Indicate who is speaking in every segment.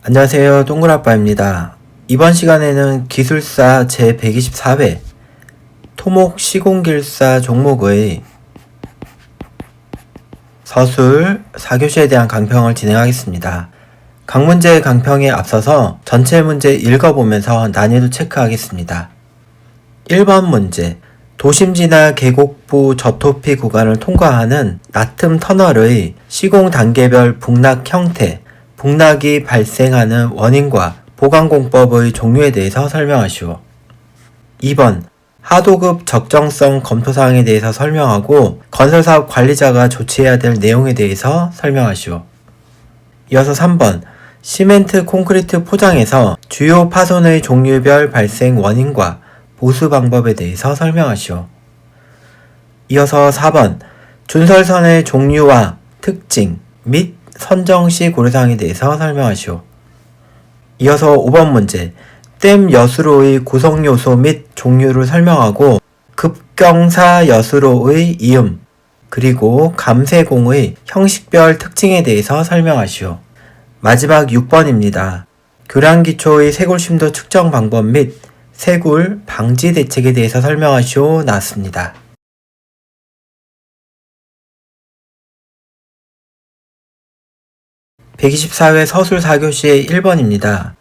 Speaker 1: 안녕하세요. 동글아빠입니다. 이번 시간에는 기술사 제124회 토목 시공길사 종목의 서술 4교시에 대한 강평을 진행하겠습니다. 각 문제의 강평에 앞서서 전체 문제 읽어보면서 난이도 체크하겠습니다. 1번 문제, 도심지나 계곡부 저토피 구간을 통과하는 나텀 터널의 시공 단계별 북락 형태, 북락이 발생하는 원인과 보강공법의 종류에 대해서 설명하시오. 2번, 하도급 적정성 검토사항에 대해서 설명하고 건설사업 관리자가 조치해야 될 내용에 대해서 설명하시오. 이어서 3번, 시멘트 콘크리트 포장에서 주요 파손의 종류별 발생 원인과 보수 방법에 대해서 설명하시오. 이어서 4번, 준설선의 종류와 특징 및 선정 시 고려사항에 대해서 설명하시오. 이어서 5번 문제, 댐 여수로의 구성요소 및 종류를 설명하고 급경사 여수로의 이음, 그리고 감세공의 형식별 특징에 대해서 설명하시오. 마지막 6번입니다. 교량기초의 세골심도 측정 방법 및 세굴 방지 대책에 대해서 설명하시오. 나왔습니다. (124회) 서술 4교시의 1번입니다.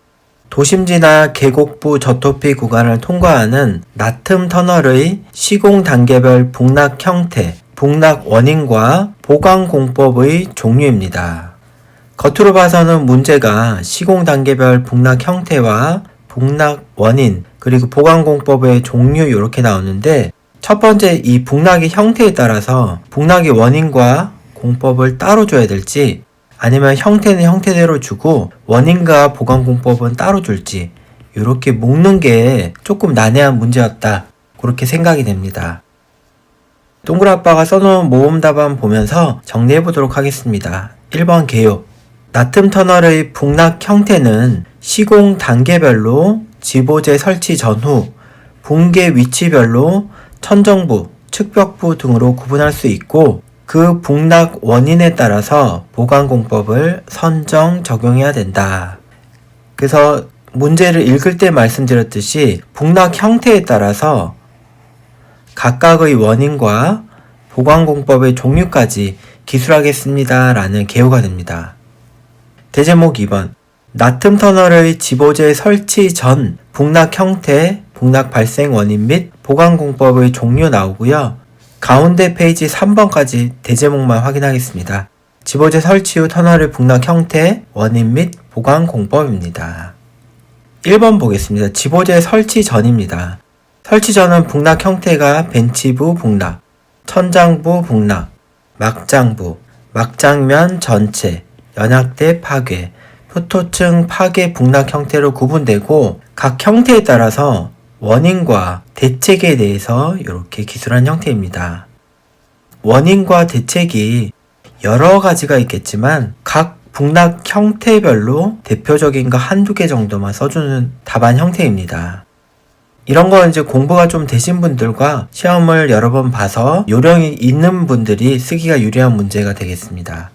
Speaker 1: 도심지나 계곡부 저토피 구간을 통과하는 나텀 터널의 시공 단계별 북락 형태, 북락 원인과 보강공법의 종류입니다. 겉으로 봐서는 문제가 시공 단계별 북락 형태와 북락 원인, 그리고 보강공법의 종류 이렇게 나오는데, 첫 번째 이 북락의 형태에 따라서 북락의 원인과 공법을 따로 줘야 될지, 아니면 형태는 형태대로 주고 원인과 보강공법은 따로 줄지, 이렇게 묶는 게 조금 난해한 문제였다, 그렇게 생각이 됩니다. 동글아빠가 써놓은 모음 답안 보면서 정리해보도록 하겠습니다. 1번 개요. 나텀 터널의 북락 형태는 시공 단계별로 지보재 설치 전후 붕괴 위치별로 천정부, 측벽부 등으로 구분할 수 있고, 그 북락 원인에 따라서 보강공법을 선정 적용해야 된다. 그래서 문제를 읽을 때 말씀드렸듯이 북락 형태에 따라서 각각의 원인과 보강공법의 종류까지 기술하겠습니다 라는 개요가 됩니다. 대제목 2번, 나텀 터널의 지보재 설치 전 북락 형태, 북락 발생 원인 및 보강공법의 종류 나오고요. 가운데 페이지 3번까지 대제목만 확인하겠습니다. 지보재 설치 후 터널의 북락 형태, 원인 및 보강공법입니다. 1번 보겠습니다. 지보재 설치 전입니다. 설치 전은 북락 형태가 벤치부 북락, 천장부 북락, 막장부, 막장면 전체, 연약대 파괴, 표토층 파괴 북락 형태로 구분되고, 각 형태에 따라서 원인과 대책에 대해서 이렇게 기술한 형태입니다. 원인과 대책이 여러 가지가 있겠지만 각 북락 형태별로 대표적인 거 한두 개 정도만 써주는 답안 형태입니다. 이런 건 이제 공부가 좀 되신 분들과 시험을 여러 번 봐서 요령이 있는 분들이 쓰기가 유리한 문제가 되겠습니다.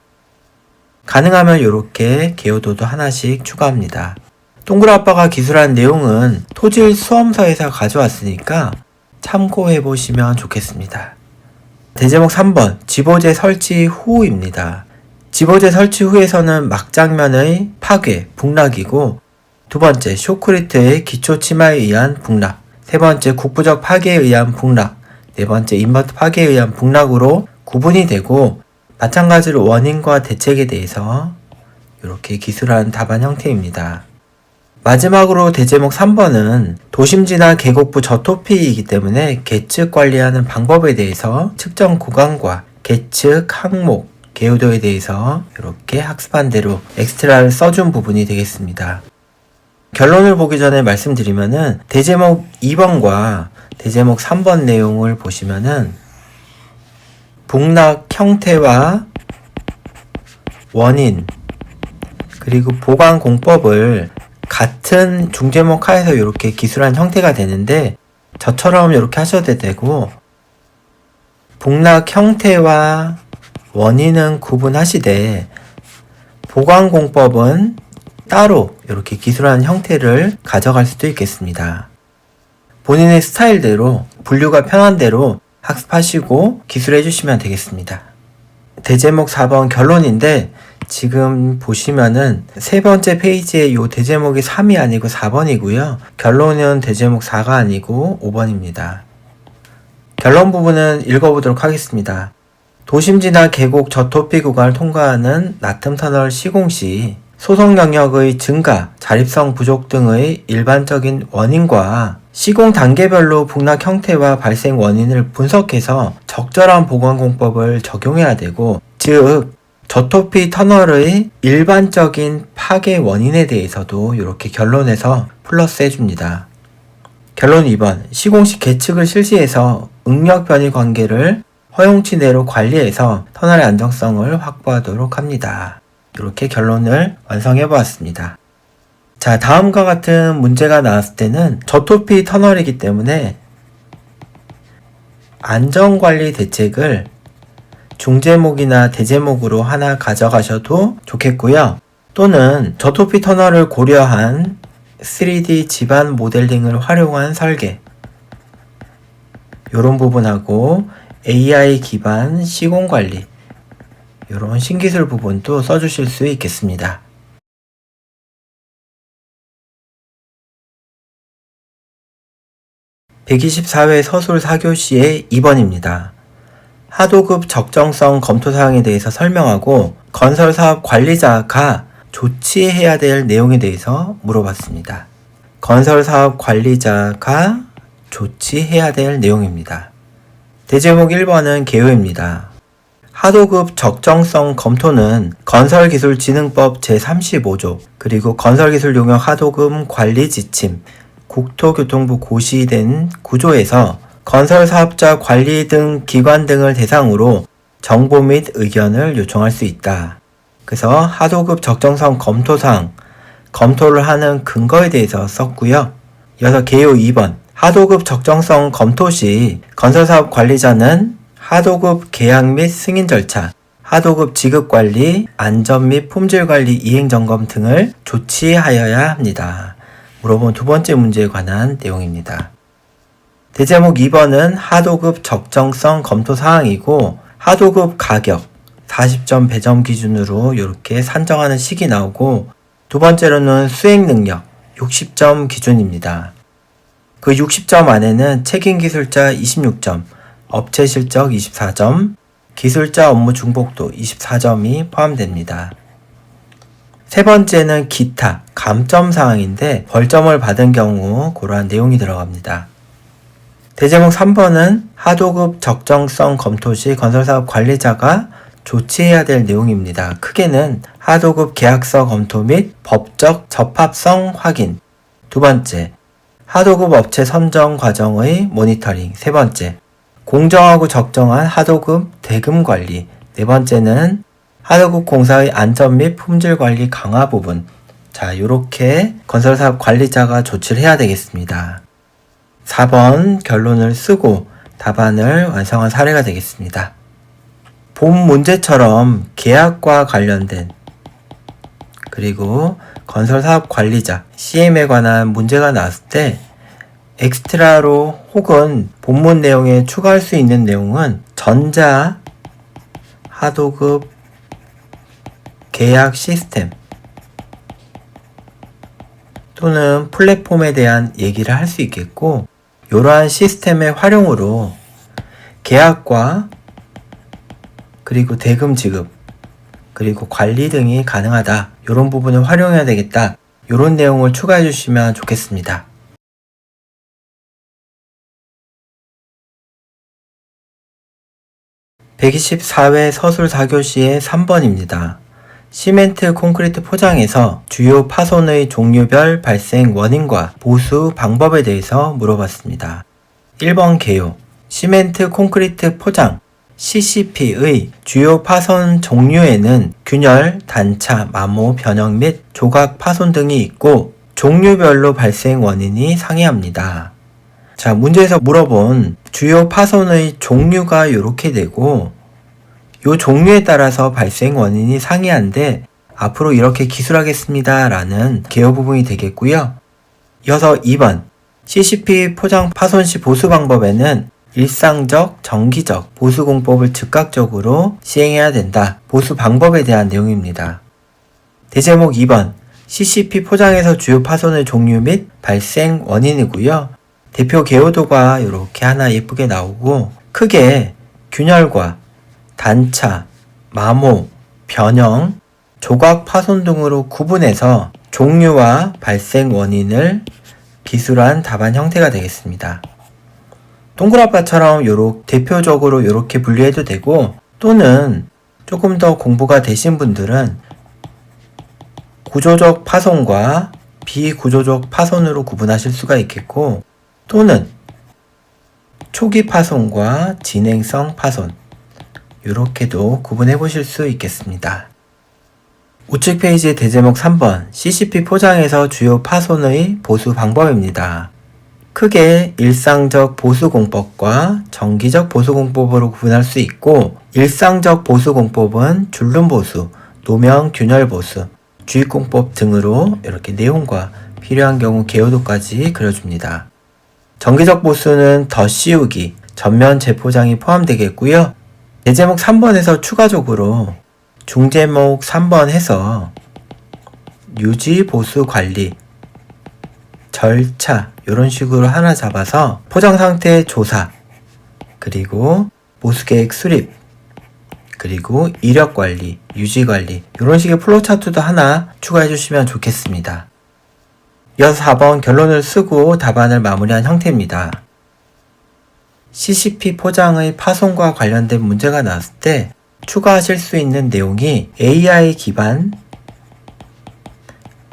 Speaker 1: 가능하면 이렇게 개요도도 하나씩 추가합니다. 동글아빠가 기술한 내용은 토질 수험서에서 가져왔으니까 참고해보시면 좋겠습니다. 대제목 3번, 지보재 설치 후입니다. 지보재 설치 후에서는 막장면의 파괴, 북락이고, 두 번째, 쇼크리트의 기초 침하에 의한 북락, 세 번째, 국부적 파괴에 의한 북락, 네 번째, 인버트 파괴에 의한 북락으로 구분이 되고, 마찬가지로 원인과 대책에 대해서 이렇게 기술한 답안 형태입니다. 마지막으로 대제목 3번은 도심지나 계곡부 저토피이기 때문에 계측 관리하는 방법에 대해서 측정 구간과 계측 항목, 개요도에 대해서 이렇게 학습한 대로 엑스트라를 써준 부분이 되겠습니다. 결론을 보기 전에 말씀드리면은 대제목 2번과 대제목 3번 내용을 보시면은 북락 형태와 원인, 그리고 보강공법을 같은 중제목 하에서 이렇게 기술한 형태가 되는데, 저처럼 이렇게 하셔도 되고, 북락 형태와 원인은 구분하시되 보강공법은 따로 이렇게 기술하는 형태를 가져갈 수도 있겠습니다. 본인의 스타일대로 분류가 편한 대로 학습하시고 기술해 주시면 되겠습니다. 대제목 4번 결론인데 지금 보시면은 세 번째 페이지에 요 대제목이 3이 아니고 4번이고요. 결론은 대제목 4가 아니고 5번입니다. 결론 부분은 읽어보도록 하겠습니다. 도심지나 계곡 저토피 구간을 통과하는 나텀 터널 시공 시 소속 영역의 증가, 자립성 부족 등의 일반적인 원인과 시공 단계별로 북락 형태와 발생 원인을 분석해서 적절한 보건공법을 적용해야 되고, 즉 저토피 터널의 일반적인 파괴 원인에 대해서도 이렇게 결론에서 플러스 해줍니다. 결론 2번. 시공 시 계측을 실시해서 응력 변이 관계를 허용치 내로 관리해서 터널의 안정성을 확보하도록 합니다. 이렇게 결론을 완성해 보았습니다. 자, 다음과 같은 문제가 나왔을 때는 저토피 터널이기 때문에 안전관리 대책을 중제목이나 대제목으로 하나 가져가셔도 좋겠고요. 또는 저토피 터널을 고려한 3D 지반 모델링을 활용한 설계, 이런 부분하고 AI 기반 시공관리, 이런 신기술 부분도 써주실 수 있겠습니다. (124회) 서술 4교시의 2번입니다. 하도급 적정성 검토사항에 대해서 설명하고 건설사업 관리자가 조치해야 될 내용에 대해서 물어봤습니다. 건설사업 관리자가 조치해야 될 내용입니다. 대제목 1번은 개요입니다. 하도급 적정성 검토는 건설기술진흥법 제35조 그리고 건설기술용역 하도급 관리지침 국토교통부 고시된 구조에서 건설사업자 관리 등 기관 등을 대상으로 정보 및 의견을 요청할 수 있다. 그래서 하도급 적정성 검토상 검토를 하는 근거에 대해서 썼고요. 이어서 개요 2번. 하도급 적정성 검토 시 건설사업 관리자는 하도급 계약 및 승인 절차, 하도급 지급관리, 안전 및 품질관리 이행점검 등을 조치하여야 합니다. 물어본 두 번째 문제에 관한 내용입니다. 대제목 2번은 하도급 적정성 검토 사항이고 하도급 가격 40점 배점 기준으로 이렇게 산정하는 식이 나오고, 두 번째로는 수행 능력 60점 기준입니다. 그 60점 안에는 책임기술자 26점, 업체 실적 24점, 기술자 업무 중복도 24점이 포함됩니다. 세 번째는 기타, 감점 사항인데 벌점을 받은 경우 그러한 내용이 들어갑니다. 대제목 3번은 하도급 적정성 검토 시 건설사업 관리자가 조치해야 될 내용입니다. 크게는 하도급 계약서 검토 및 법적 적합성 확인, 두 번째, 하도급 업체 선정 과정의 모니터링, 세 번째, 공정하고 적정한 하도급 대금 관리, 네 번째는 하도급 공사의 안전 및 품질 관리 강화 부분. 자, 요렇게 건설사업 관리자가 조치를 해야 되겠습니다. 4번 결론을 쓰고 답안을 완성한 사례가 되겠습니다. 본 문제처럼 계약과 관련된 그리고 건설사업 관리자 CM에 관한 문제가 나왔을 때 엑스트라로 혹은 본문 내용에 추가할 수 있는 내용은 전자 하도급 계약 시스템 또는 플랫폼에 대한 얘기를 할 수 있겠고, 이러한 시스템의 활용으로 계약과 그리고 대금 지급 그리고 관리 등이 가능하다, 이런 부분을 활용해야 되겠다, 이런 내용을 추가해 주시면 좋겠습니다. (124회) 서술 4교시의 3번입니다. 시멘트 콘크리트 포장에서 주요 파손의 종류별 발생 원인과 보수 방법에 대해서 물어봤습니다. 1번 개요. 시멘트 콘크리트 포장 CCP의 주요 파손 종류에는 균열, 단차, 마모, 변형 및 조각 파손 등이 있고 종류별로 발생 원인이 상이합니다. 자, 문제에서 물어본 주요 파손의 종류가 이렇게 되고 이 종류에 따라서 발생 원인이 상이한데 앞으로 이렇게 기술하겠습니다 라는 개요 부분이 되겠고요. 이어서 2번 CCP 포장 파손 시 보수 방법에는 일상적, 정기적 보수 공법을 즉각적으로 시행해야 된다. 보수 방법에 대한 내용입니다. 대제목 2번 CCP 포장에서 주요 파손의 종류 및 발생 원인이고요. 대표 개요도가 이렇게 하나 예쁘게 나오고 크게 균열과 단차, 마모, 변형, 조각 파손 등으로 구분해서 종류와 발생 원인을 기술한 답안 형태가 되겠습니다. 동그라빠처럼 대표적으로 이렇게 분류해도 되고 또는 조금 더 공부가 되신 분들은 구조적 파손과 비구조적 파손으로 구분하실 수가 있겠고 또는 초기 파손과 진행성 파손 이렇게도 구분해 보실 수 있겠습니다. 우측 페이지의 대제목 3번 CCP 포장에서 주요 파손의 보수 방법입니다. 크게 일상적 보수공법과 정기적 보수공법으로 구분할 수 있고 일상적 보수공법은 줄눈보수, 노면 균열보수, 주입공법 등으로 이렇게 내용과 필요한 경우 개요도까지 그려줍니다. 정기적 보수는 덧씌우기, 전면 재포장이 포함되겠고요. 대제목 3번에서 추가적으로 중제목 3번 해서 유지, 보수, 관리, 절차 이런 식으로 하나 잡아서 포장 상태 조사, 그리고 보수계획 수립, 그리고 이력 관리, 유지 관리 이런 식의 플로우 차트도 하나 추가해 주시면 좋겠습니다. 이어서 4번 결론을 쓰고 답안을 마무리한 형태입니다. CCP 포장의 파손과 관련된 문제가 나왔을 때 추가하실 수 있는 내용이 AI 기반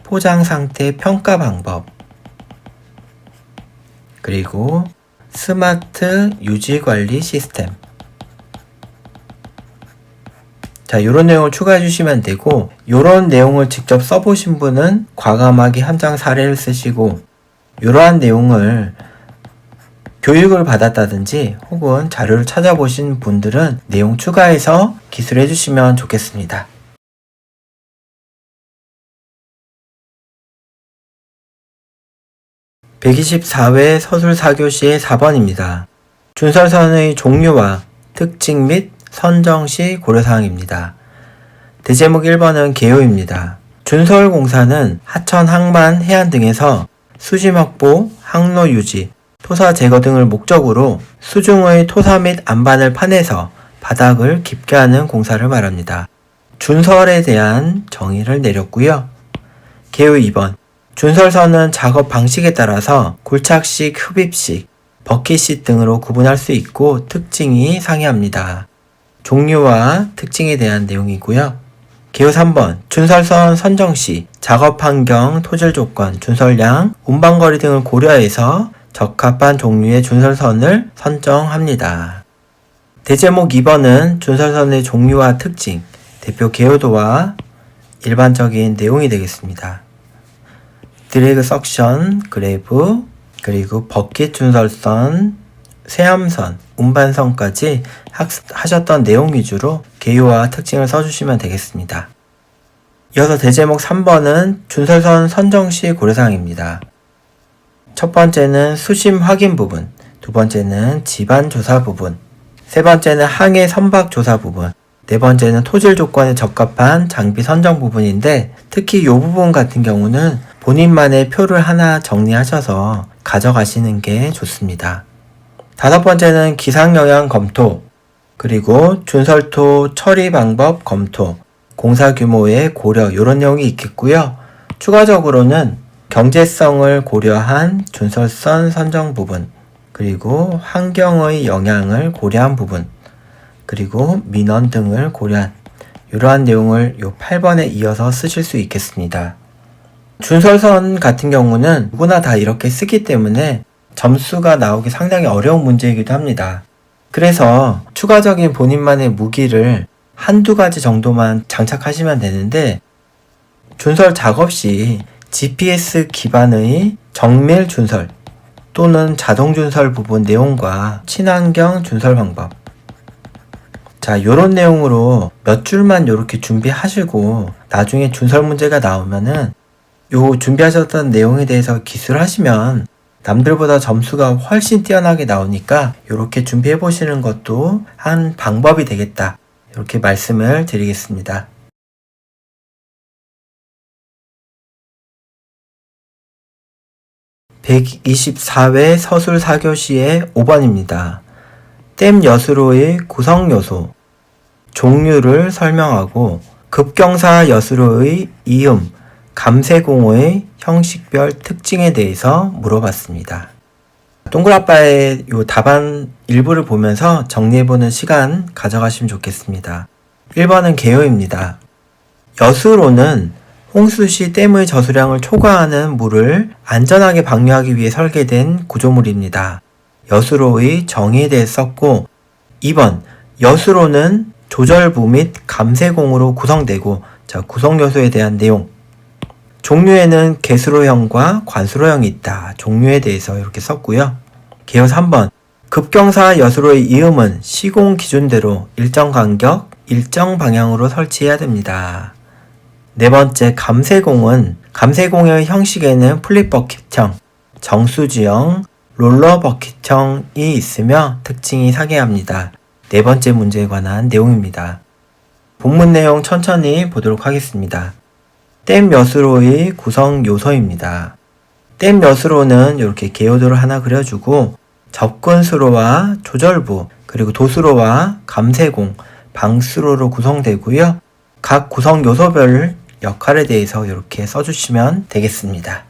Speaker 1: 포장 상태 평가 방법, 그리고 스마트 유지 관리 시스템. 자, 이런 내용을 추가해 주시면 되고 이런 내용을 직접 써보신 분은 과감하게 현장 사례를 쓰시고 이러한 내용을 교육을 받았다든지 혹은 자료를 찾아보신 분들은 내용 추가해서 기술해 주시면 좋겠습니다. (124회) 서술 4교시의 4번입니다. 준설선의 종류와 특징 및 선정 시 고려사항입니다. 대제목 1번은 개요입니다. 준설공사는 하천, 항만, 해안 등에서 수심 확보, 항로 유지, 토사 제거 등을 목적으로 수중의 토사 및 안반을 파내서 바닥을 깊게 하는 공사를 말합니다. 준설에 대한 정의를 내렸고요. 개요 2번 준설선은 작업 방식에 따라서 골착식, 흡입식, 버킷식 등으로 구분할 수 있고 특징이 상이합니다. 종류와 특징에 대한 내용이고요. 개요 3번 준설선 선정 시 작업 환경, 토질 조건, 준설량, 운반거리 등을 고려해서 적합한 종류의 준설선을 선정합니다. 대제목 2번은 준설선의 종류와 특징, 대표 개요도와 일반적인 내용이 되겠습니다. 드래그 석션, 그래브, 그리고 버킷 준설선, 세함선, 운반선까지 하셨던 내용 위주로 개요와 특징을 써주시면 되겠습니다. 이어서 대제목 3번은 준설선 선정 시 고려사항입니다. 첫 번째는 수심 확인 부분, 두 번째는 지반 조사 부분, 세 번째는 항해 선박 조사 부분, 네 번째는 토질 조건에 적합한 장비 선정 부분인데 특히 이 부분 같은 경우는 본인만의 표를 하나 정리하셔서 가져가시는 게 좋습니다. 다섯 번째는 기상 영향 검토, 그리고 준설토 처리 방법 검토, 공사 규모의 고려 이런 내용이 있겠고요. 추가적으로는 경제성을 고려한 준설선 선정 부분, 그리고 환경의 영향을 고려한 부분, 그리고 민원 등을 고려한 이러한 내용을 요 8번에 이어서 쓰실 수 있겠습니다. 준설선 같은 경우는 누구나 다 이렇게 쓰기 때문에 점수가 나오기 상당히 어려운 문제이기도 합니다. 그래서 추가적인 본인만의 무기를 한두 가지 정도만 장착하시면 되는데 준설 작업 시 GPS 기반의 정밀 준설 또는 자동 준설 부분 내용과 친환경 준설 방법, 자, 요런 내용으로 몇 줄만 요렇게 준비하시고 나중에 준설 문제가 나오면은 요 준비하셨던 내용에 대해서 기술하시면 남들보다 점수가 훨씬 뛰어나게 나오니까 요렇게 준비해 보시는 것도 한 방법이 되겠다. 이렇게 말씀을 드리겠습니다. (124회) 서술 4교시의 5번입니다. 댐 여수로의 구성 요소, 종류를 설명하고 급경사 여수로의 이음, 감세공어의 형식별 특징에 대해서 물어봤습니다. 동그라빠의 요 답안 일부를 보면서 정리해보는 시간 가져가시면 좋겠습니다. 1번은 개요입니다. 여수로는 홍수시 댐의 저수량을 초과하는 물을 안전하게 방류하기 위해 설계된 구조물입니다. 여수로의 정의에 대해 썼고, 2번 여수로는 조절부 및 감세공으로 구성되고, 자, 구성요소에 대한 내용. 종류에는 개수로형과 관수로형이 있다. 종류에 대해서 이렇게 썼고요. 개요 3번 급경사 여수로의 이음은 시공 기준대로 일정 간격, 일정 방향으로 설치해야 됩니다. 네 번째 감세공은 감세공의 형식에는 플립버킷형, 정수지형, 롤러버킷형이 있으며 특징이 상이합니다. 네 번째 문제에 관한 내용입니다. 본문 내용 천천히 보도록 하겠습니다. 댐 여수로의 구성 요소입니다. 댐 여수로는 이렇게 개요도를 하나 그려주고 접근수로와 조절부, 그리고 도수로와 감세공, 방수로로 구성되고요. 각 구성 요소별 역할에 대해서 이렇게 써주시면 되겠습니다.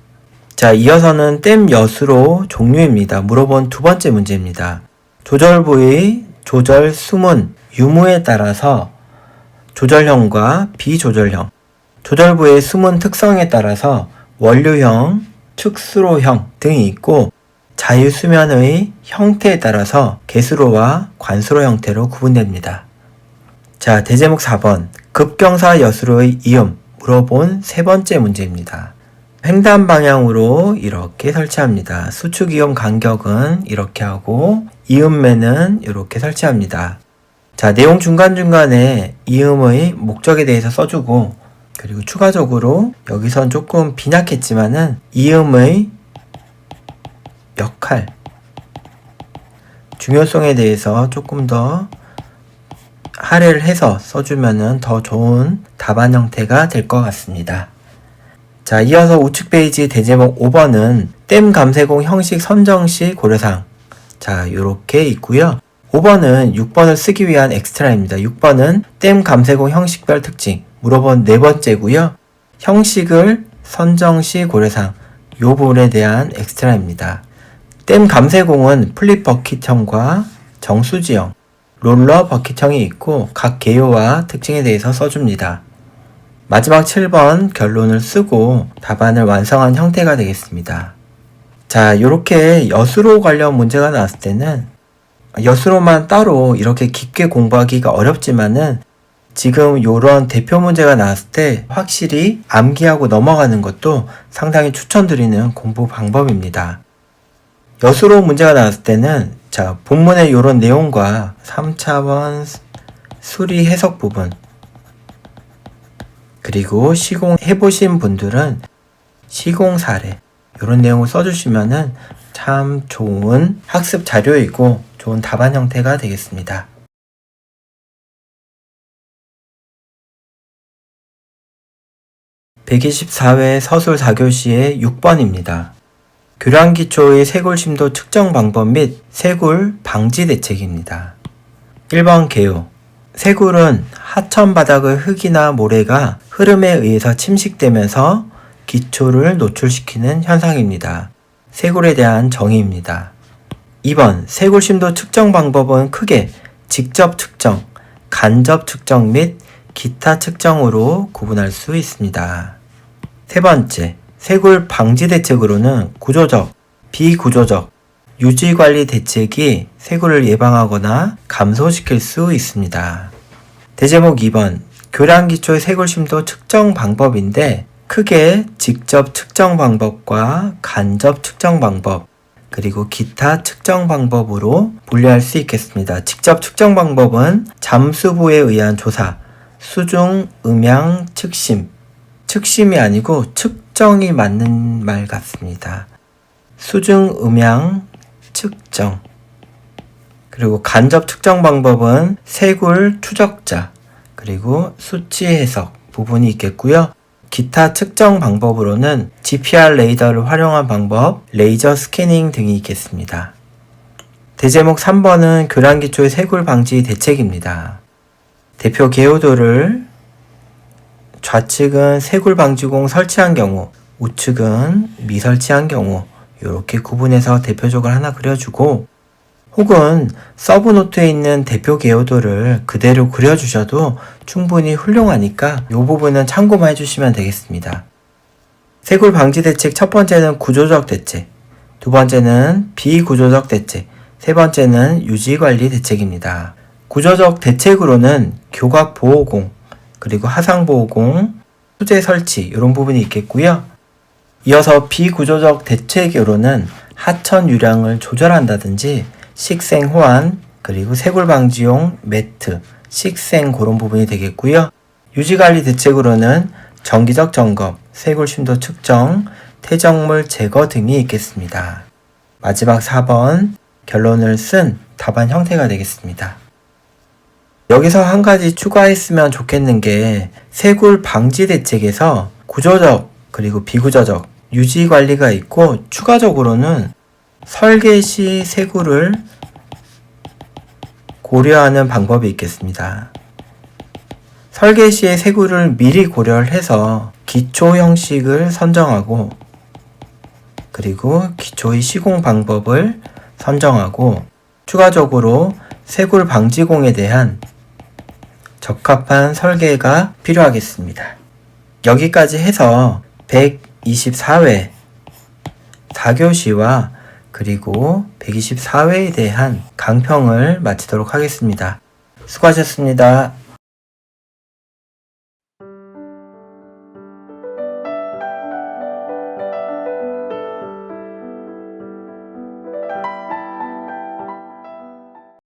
Speaker 1: 자, 이어서는 댐 여수로 종류입니다. 물어본 두 번째 문제입니다. 조절부의 조절 수문, 유무에 따라서 조절형과 비조절형, 조절부의 수문 특성에 따라서 원류형, 축수로형 등이 있고 자유수면의 형태에 따라서 개수로와 관수로 형태로 구분됩니다. 자, 대제목 4번 급경사 여수로의 이음 물어본 세 번째 문제입니다. 횡단 방향으로 이렇게 설치합니다. 수축이음 간격은 이렇게 하고 이음매는 이렇게 설치합니다. 자, 내용 중간중간에 이음의 목적에 대해서 써주고, 그리고 추가적으로 여기선 조금 빈약했지만은 이음의 역할, 중요성에 대해서 조금 더 할애를 해서 써주면은 더 좋은 답안 형태가 될 것 같습니다. 자, 이어서 우측 페이지 대제목 5번은 댐 감세공 형식 선정 시 고려사항. 자, 요렇게 있고요. 5번은 6번을 쓰기 위한 엑스트라입니다. 6번은 댐 감세공 형식별 특징. 물어본 네 번째고요. 형식을 선정 시 고려사항. 요 부분에 대한 엑스트라입니다. 댐 감세공은 플립 버킷형과 정수지형, 롤러 버킷형이 있고 각 개요와 특징에 대해서 써줍니다. 마지막 7번 결론을 쓰고 답안을 완성한 형태가 되겠습니다. 자, 요렇게 여수로 관련 문제가 나왔을 때는 여수로만 따로 이렇게 깊게 공부하기가 어렵지만은 지금 요런 대표 문제가 나왔을 때 확실히 암기하고 넘어가는 것도 상당히 추천드리는 공부 방법입니다. 여수로 문제가 나왔을 때는 자, 본문의 요런 내용과 3차원 수리 해석 부분, 그리고 시공해보신 분들은 시공 사례 이런 내용을 써주시면은 참 좋은 학습 자료이고 좋은 답안 형태가 되겠습니다. (124회) 서술 4교시의 6번입니다. 교량기초의 쇄골심도 측정 방법 및 쇄골 방지 대책입니다. 1번 개요. 쇄골은 하천 바닥의 흙이나 모래가 흐름에 의해서 침식되면서 기초를 노출시키는 현상입니다. 쇄골에 대한 정의입니다. 2번 쇄골심도 측정 방법은 크게 직접 측정, 간접 측정 및 기타 측정으로 구분할 수 있습니다. 세 번째, 쇄골 방지 대책으로는 구조적, 비구조적, 유지관리 대책이 쇄골을 예방하거나 감소시킬 수 있습니다. 대제목 2번, 교량기초의 쇄골심도 측정 방법인데 크게 직접 측정 방법과 간접 측정 방법, 그리고 기타 측정 방법으로 분류할 수 있겠습니다. 직접 측정 방법은 잠수부에 의한 조사, 수중, 음양, 측심. 측심이 아니고 측정이 맞는 말 같습니다. 수중, 음양, 측정. 그리고 간접 측정 방법은 세굴, 추적자, 그리고 수치 해석 부분이 있겠고요. 기타 측정 방법으로는 GPR 레이더를 활용한 방법, 레이저 스캐닝 등이 있겠습니다. 대제목 3번은 교란기초의 세굴 방지 대책입니다. 대표 개요도를 좌측은 세굴 방지공 설치한 경우, 우측은 미설치한 경우 이렇게 구분해서 대표적으로 하나 그려주고, 혹은 서브노트에 있는 대표 개요도를 그대로 그려주셔도 충분히 훌륭하니까 이 부분은 참고만 해주시면 되겠습니다. 세굴 방지 대책 첫 번째는 구조적 대책, 두 번째는 비구조적 대책, 세 번째는 유지관리 대책입니다. 구조적 대책으로는 교각 보호공, 그리고 하상 보호공, 수제 설치 이런 부분이 있겠고요. 이어서 비구조적 대책으로는 하천 유량을 조절한다든지 식생 호환, 그리고 세굴 방지용 매트, 식생 그런 부분이 되겠고요. 유지관리 대책으로는 정기적 점검, 세굴 심도 측정, 퇴적물 제거 등이 있겠습니다. 마지막 4번 결론을 쓴 답안 형태가 되겠습니다. 여기서 한 가지 추가했으면 좋겠는 게 세굴 방지 대책에서 구조적 그리고 비구조적 유지 관리가 있고, 추가적으로는 설계 시 세굴을 고려하는 방법이 있겠습니다. 설계 시에 세굴을 미리 고려를 해서 기초 형식을 선정하고, 그리고 기초의 시공 방법을 선정하고, 추가적으로 세굴 방지공에 대한 적합한 설계가 필요하겠습니다. 여기까지 해서 124회 4교시와 그리고 124회에 대한 강평을 마치도록 하겠습니다. 수고하셨습니다.